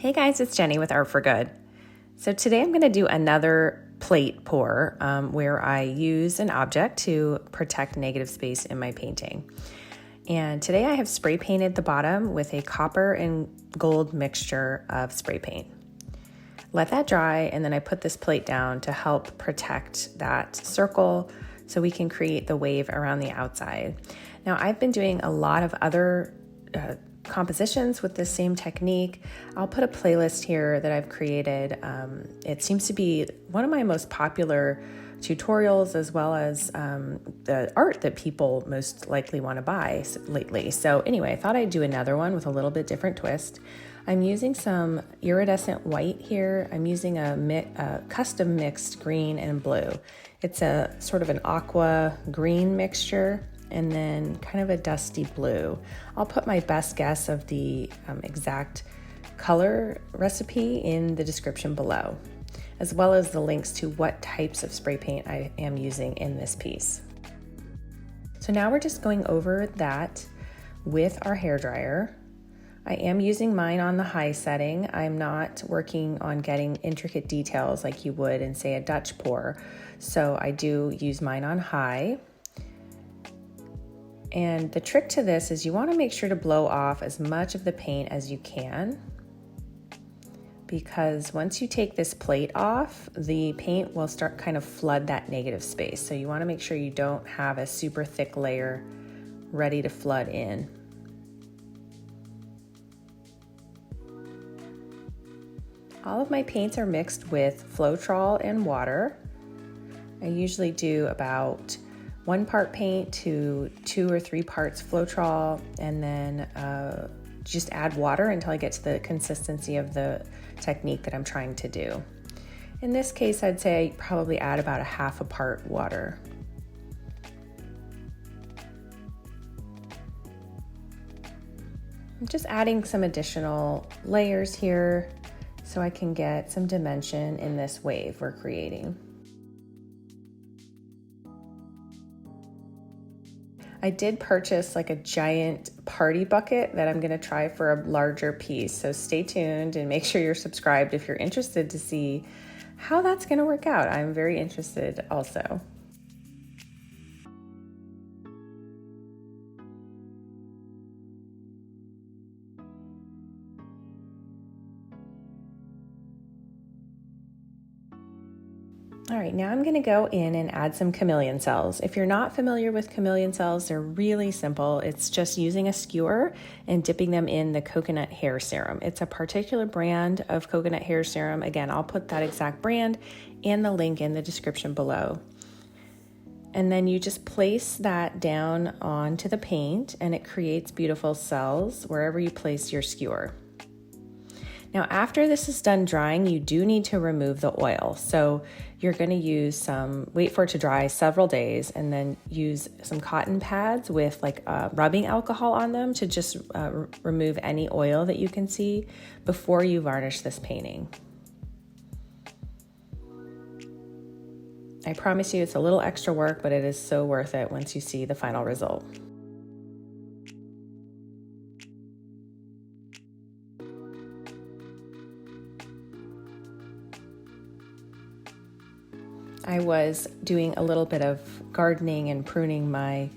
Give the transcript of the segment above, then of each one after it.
Hey guys, it's Jenny with Art for Good. So today I'm going to do another plate pour where I use an object to protect negative space in my painting. And today I have spray painted the bottom with a copper and gold mixture of spray paint. Let that dry, and then I put this plate down to help protect that circle so we can create the wave around the outside. Now I've been doing a lot of other compositions with the same technique. I'll put a playlist here that I've created. It seems to be one of my most popular tutorials, as well as the art that people most likely want to buy lately. So anyway, I thought I'd do another one with a little bit different twist. I'm using some iridescent white here. I'm using a custom mixed green and blue. It's a sort of an aqua green mixture, and then kind of a dusty blue. I'll put my best guess of the exact color recipe in the description below, as well as the links to what types of spray paint I am using in this piece. So now we're just going over that with our hairdryer. I am using mine on the high setting. I'm not working on getting intricate details like you would in, say, a Dutch pour. So I do use mine on high. And the trick to this is you want to make sure to blow off as much of the paint as you can, because once you take this plate off, the paint will start kind of flood that negative space. So you want to make sure you don't have a super thick layer ready to flood in. All of my paints are mixed with Floetrol and water. I usually do about 1 part paint to 2 or 3 parts Floetrol, and then just add water until I get to the consistency of the technique that I'm trying to do. In this case, I'd say I probably add about 1/2 part water. I'm just adding some additional layers here so I can get some dimension in this wave we're creating. I did purchase like a giant party bucket that I'm gonna try for a larger piece. So stay tuned and make sure you're subscribed if you're interested to see how that's gonna work out. I'm very interested also. All right, now I'm gonna go in and add some chameleon cells. If you're not familiar with chameleon cells, they're really simple. It's just using a skewer and dipping them in the coconut hair serum. It's a particular brand of coconut hair serum. Again, I'll put that exact brand and the link in the description below. And then you just place that down onto the paint, and it creates beautiful cells wherever you place your skewer. Now, after this is done drying, you do need to remove the oil. So you're going to use wait for it to dry several days, and then use some cotton pads with like rubbing alcohol on them to just remove any oil that you can see before you varnish this painting. I promise you it's a little extra work, but it is so worth it once you see the final result. I was doing a little bit of gardening and pruning my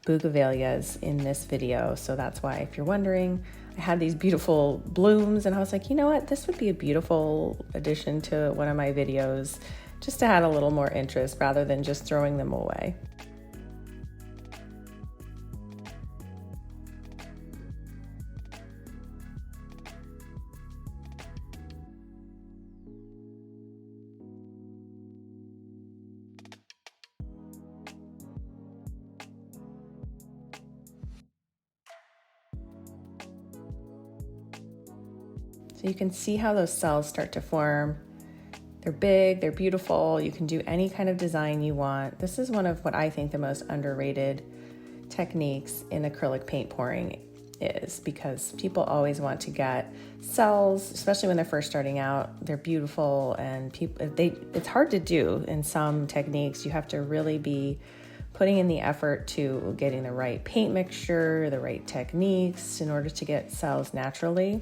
bougainvilleas in this video, so that's why, if you're wondering, I had these beautiful blooms, and I was like, you know what, this would be a beautiful addition to one of my videos, just to add a little more interest rather than just throwing them away. So you can see how those cells start to form. They're big, they're beautiful. You can do any kind of design you want. This is one of what I think the most underrated techniques in acrylic paint pouring is, because people always want to get cells, especially when they're first starting out. They're beautiful, and it's hard to do in some techniques. You have to really be putting in the effort to getting the right paint mixture, the right techniques in order to get cells naturally.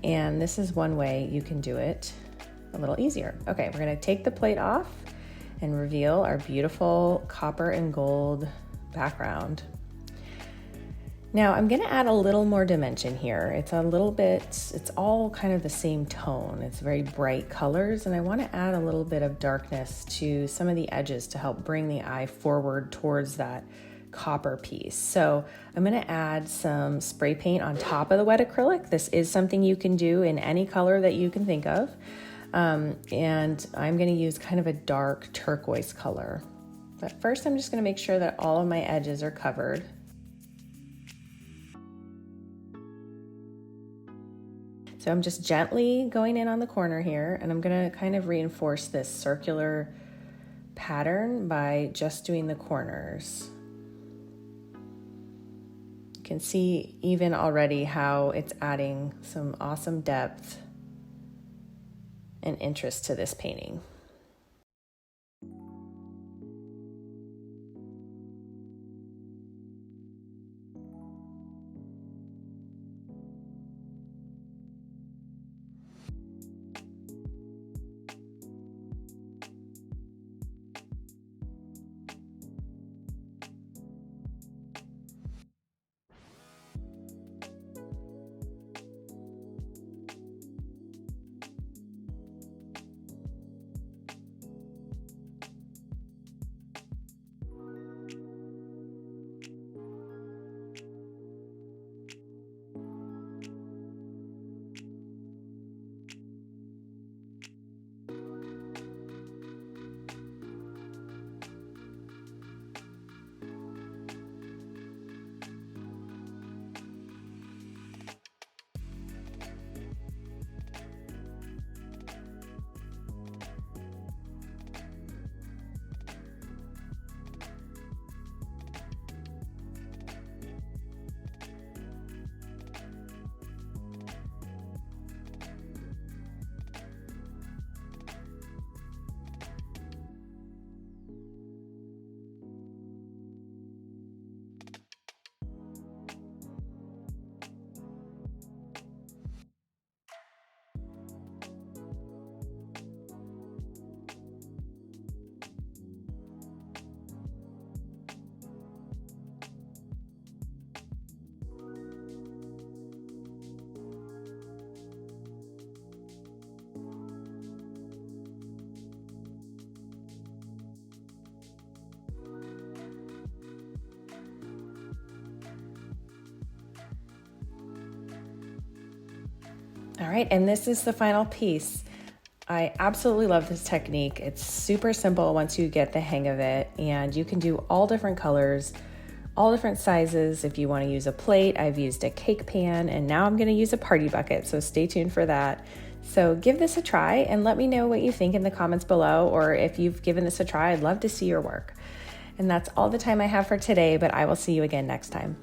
And this is one way you can do it a little easier. Okay, we're gonna take the plate off and reveal our beautiful copper and gold background. Now I'm gonna add a little more dimension here. It's all kind of the same tone. It's very bright colors, and I wanna add a little bit of darkness to some of the edges to help bring the eye forward towards that copper piece. So I'm gonna add some spray paint on top of the wet acrylic. This is something you can do in any color that you can think of. And I'm gonna use kind of a dark turquoise color. But first I'm just gonna make sure that all of my edges are covered. So I'm just gently going in on the corner here, and I'm gonna kind of reinforce this circular pattern by just doing the corners. You can see even already how it's adding some awesome depth and interest to this painting. All right, and this is the final piece. I absolutely love this technique. It's super simple once you get the hang of it, and you can do all different colors, all different sizes. If you want to use a plate, I've used a cake pan, and now I'm going to use a party bucket, so stay tuned for that. So give this a try and let me know what you think in the comments below, or if you've given this a try, I'd love to see your work. And that's all the time I have for today, but I will see you again next time.